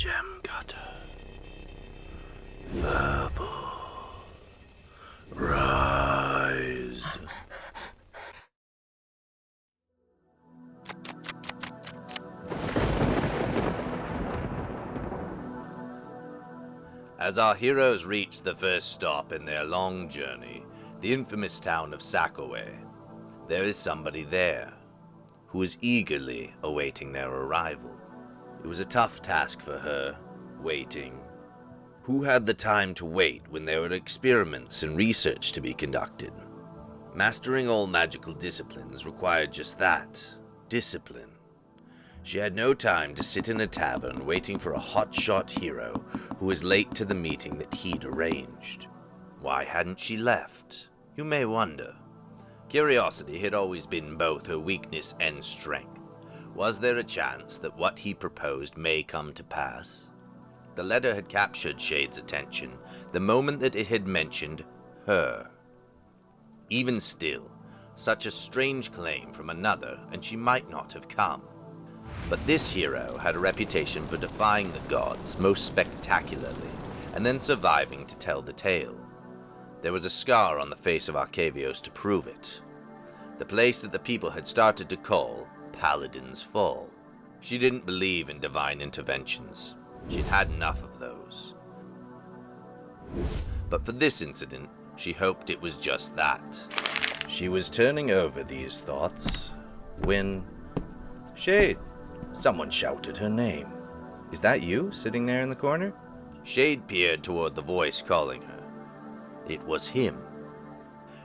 gem cutter. Verbal. Rise. As our heroes reach the first stop in their long journey, the infamous town of Sakoway, there is somebody there who is eagerly awaiting their arrival. It was a tough task for her, waiting. Who had the time to wait when there were experiments and research to be conducted? Mastering all magical disciplines required just that, discipline. She had no time to sit in a tavern waiting for a hotshot hero who was late to the meeting that he'd arranged. Why hadn't she left? You may wonder. Curiosity had always been both her weakness and strength. Was there a chance that what he proposed may come to pass? The letter had captured Shade's attention the moment that it had mentioned her. Even still, such a strange claim from another, and she might not have come. But this hero had a reputation for defying the gods most spectacularly, and then surviving to tell the tale. There was a scar on the face of Arcavios to prove it. The place that the people had started to call Paladin's Fall. She didn't believe in divine interventions. She'd had enough of those. But for this incident, she hoped it was just that. She was turning over these thoughts when... Shade! Someone shouted her name. Is that you, sitting there in the corner? Shade peered toward the voice calling her. It was him.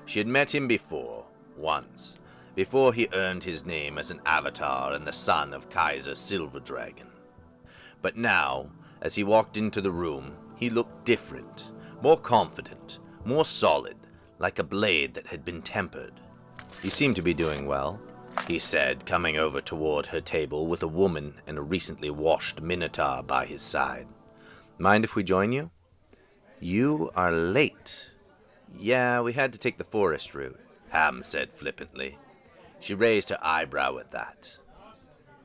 She had met him before, once, before he earned his name as an avatar and the son of Kaiser Silverdragon. But now, as he walked into the room, he looked different, more confident, more solid, like a blade that had been tempered. He seemed to be doing well, he said, coming over toward her table with a woman and a recently washed minotaur by his side. Mind if we join you? You are late. Yeah, we had to take the forest route, Ham said flippantly. She raised her eyebrow at that.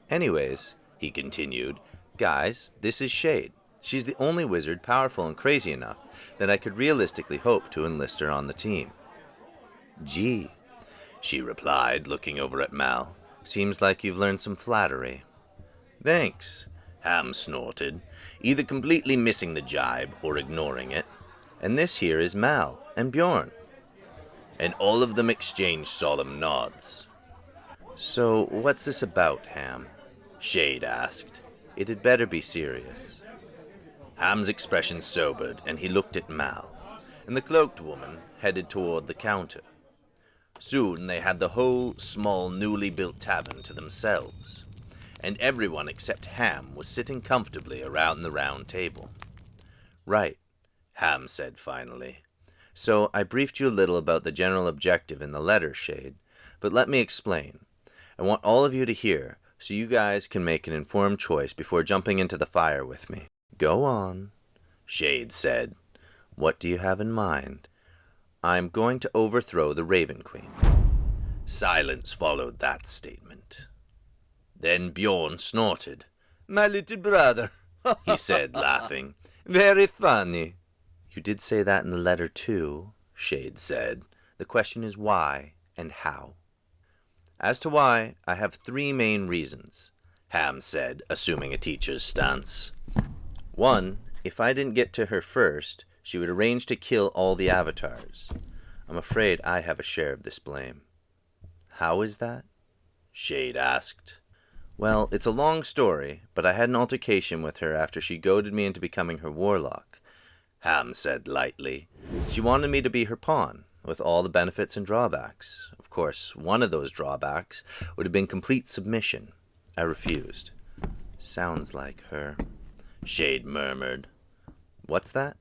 Anyways, he continued, guys, this is Shade. She's the only wizard powerful and crazy enough that I could realistically hope to enlist her on the team. Gee, she replied, looking over at Mal. Seems like you've learned some flattery. Thanks, Ham snorted, either completely missing the jibe or ignoring it. And this here is Mal and Bjorn. And all of them exchanged solemn nods. So, what's this about, Ham? Shade asked. It had better be serious. Ham's expression sobered, and he looked at Mal, and the cloaked woman headed toward the counter. Soon they had the whole small, newly built tavern to themselves, and everyone except Ham was sitting comfortably around the round table. Right, Ham said finally. So I briefed you a little about the general objective in the letter, Shade, but let me explain. I want all of you to hear, so you guys can make an informed choice before jumping into the fire with me. Go on, Shade said. What do you have in mind? I'm going to overthrow the Raven Queen. Silence followed that statement. Then Bjorn snorted. My little brother, he said, laughing. Very funny. You did say that in the letter too, Shade said. The question is why and how. As to why, I have 3 main reasons, Ham said, assuming a teacher's stance. 1, if I didn't get to her first, she would arrange to kill all the avatars. I'm afraid I have a share of this blame. How is that? Shade asked. Well, it's a long story, but I had an altercation with her after she goaded me into becoming her warlock, Ham said lightly. She wanted me to be her pawn, with all the benefits and drawbacks. Of course, one of those drawbacks would have been complete submission. I refused. Sounds like her, Shade murmured. What's that?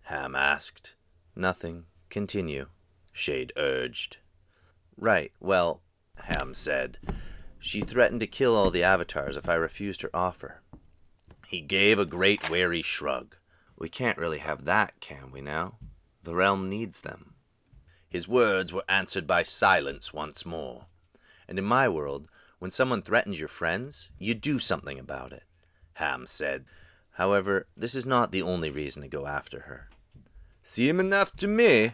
Ham asked. Nothing. Continue, Shade urged. Right, well, Ham said. She threatened to kill all the avatars if I refused her offer. He gave a great weary shrug. We can't really have that, can we now? The realm needs them. His words were answered by silence once more. And in my world, when someone threatens your friends, you do something about it, Ham said. However, this is not the only reason to go after her. "Seem enough to me,"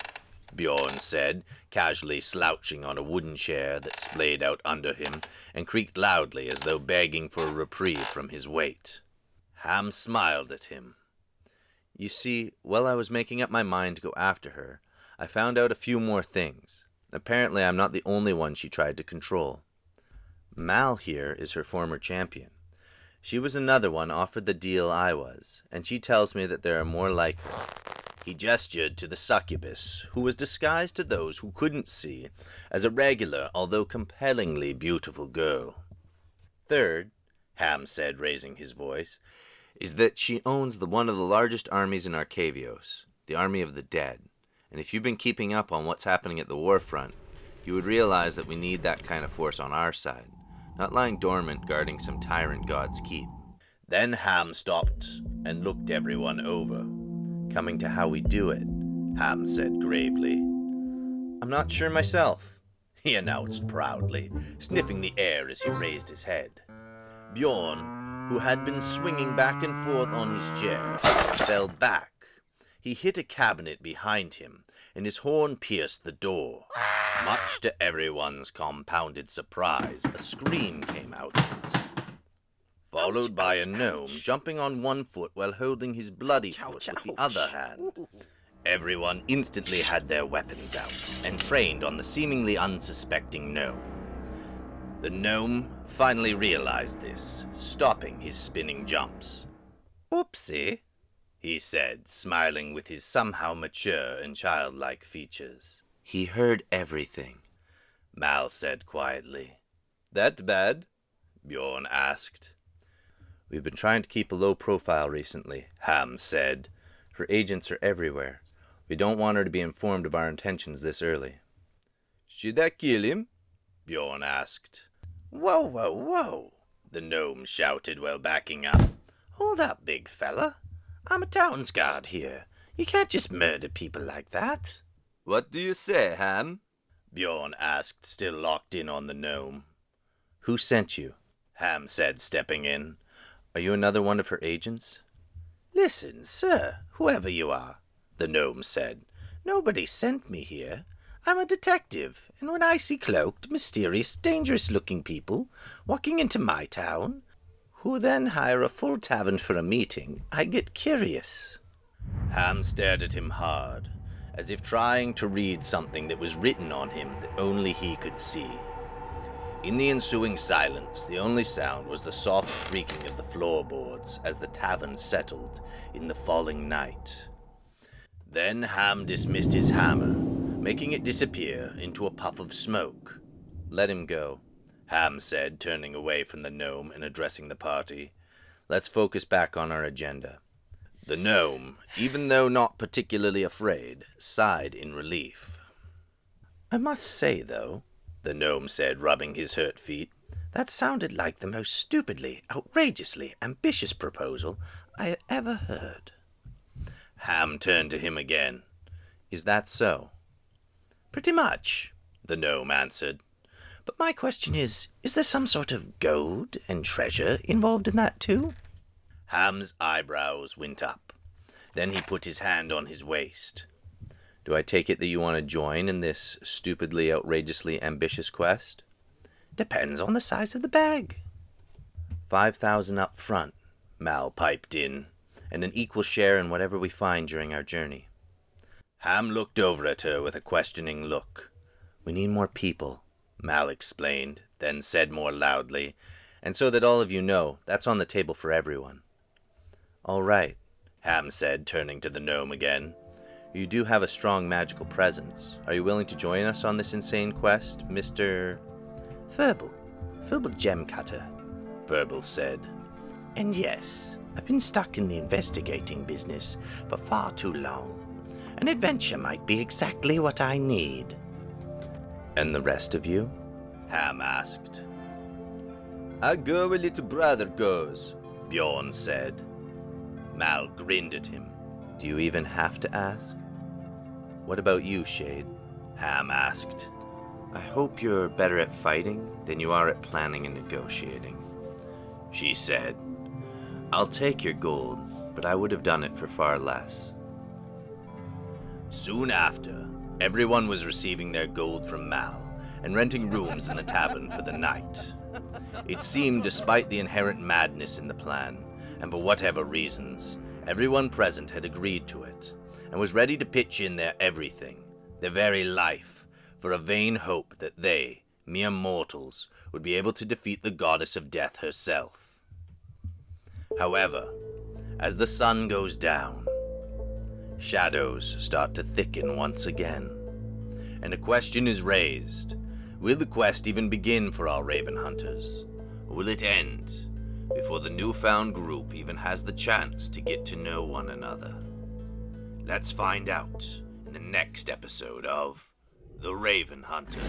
Bjorn said, casually slouching on a wooden chair that splayed out under him and creaked loudly as though begging for a reprieve from his weight. Ham smiled at him. "You see, while I was making up my mind to go after her, I found out a few more things. Apparently I'm not the only one she tried to control. Mal here is her former champion. She was another one offered the deal I was, and she tells me that there are more like her." He gestured to the succubus, who was disguised to those who couldn't see as a regular, although compellingly beautiful girl. "Third," Ham said, raising his voice, "is that she owns one of the largest armies in Arcavios, the Army of the Dead. And if you've been keeping up on what's happening at the war front, you would realize that we need that kind of force on our side, not lying dormant guarding some tyrant god's keep." Then Ham stopped and looked everyone over. "Coming to how we do it," Ham said gravely. "I'm not sure myself," he announced proudly, sniffing the air as he raised his head. Bjorn, who had been swinging back and forth on his chair, fell back. He hit a cabinet behind him, and his horn pierced the door. Much to everyone's compounded surprise, a scream came out of it, followed by a gnome jumping on one foot while holding his bloody foot with the other hand. Everyone instantly had their weapons out and trained on the seemingly unsuspecting gnome. The gnome finally realized this, stopping his spinning jumps. "Oopsie," he said, smiling with his somehow mature and childlike features. "He heard everything," Mal said quietly. "That bad?" Bjorn asked. "We've been trying to keep a low profile recently," Ham said. "Her agents are everywhere. We don't want her to be informed of our intentions this early." "Should I kill him?" Bjorn asked. "Whoa, whoa, whoa," the gnome shouted while backing up. "Hold up, big fella. I'm a town's guard here. You can't just murder people like that." "What do you say, Ham?" Bjorn asked, still locked in on the gnome. "Who sent you?" Ham said, stepping in. "Are you another one of her agents?" "Listen, sir, whoever you are," the gnome said. "Nobody sent me here. I'm a detective, and when I see cloaked, mysterious, dangerous-looking people walking into my town, who then hire a full tavern for a meeting, I get curious." Ham stared at him hard, as if trying to read something that was written on him that only he could see. In the ensuing silence, the only sound was the soft creaking of the floorboards as the tavern settled in the falling night. Then Ham dismissed his hammer, making it disappear into a puff of smoke. "Let him go," Ham said, turning away from the gnome and addressing the party. "Let's focus back on our agenda." The gnome, even though not particularly afraid, sighed in relief. "I must say, though," the gnome said, rubbing his hurt feet, "that sounded like the most stupidly, outrageously ambitious proposal I ever heard." Ham turned to him again. "Is that so?" "Pretty much," the gnome answered. "But my question is there some sort of gold and treasure involved in that, too?" Ham's eyebrows went up. Then he put his hand on his waist. "Do I take it that you want to join in this stupidly, outrageously ambitious quest?" "Depends on the size of the bag." 5,000 up front, Mal piped in, "and an equal share in whatever we find during our journey." Ham looked over at her with a questioning look. "We need more people," Mal explained, then said more loudly, "and so that all of you know, that's on the table for everyone." "All right," Ham said, turning to the gnome again. "You do have a strong magical presence. Are you willing to join us on this insane quest, Mr. Verbal Gem Cutter," Verbal said. "And yes, I've been stuck in the investigating business for far too long. An adventure might be exactly what I need." "And the rest of you?" Ham asked. "I go where little brother goes," Bjorn said. Mal grinned at him. "Do you even have to ask?" "What about you, Shade?" Ham asked. "I hope you're better at fighting than you are at planning and negotiating," she said. I'll take your gold, but I would have done it for far less. Soon after, everyone was receiving their gold from Mal and renting rooms in the tavern for the night. It seemed, despite the inherent madness in the plan, and for whatever reasons, everyone present had agreed to it, and was ready to pitch in their everything, their very life, for a vain hope that they, mere mortals, would be able to defeat the goddess of death herself. However, as the sun goes down, shadows start to thicken once again, and a question is raised. Will the quest even begin for our Raven Hunters, or will it end before the newfound group even has the chance to get to know one another? Let's find out in the next episode of The Raven Hunters.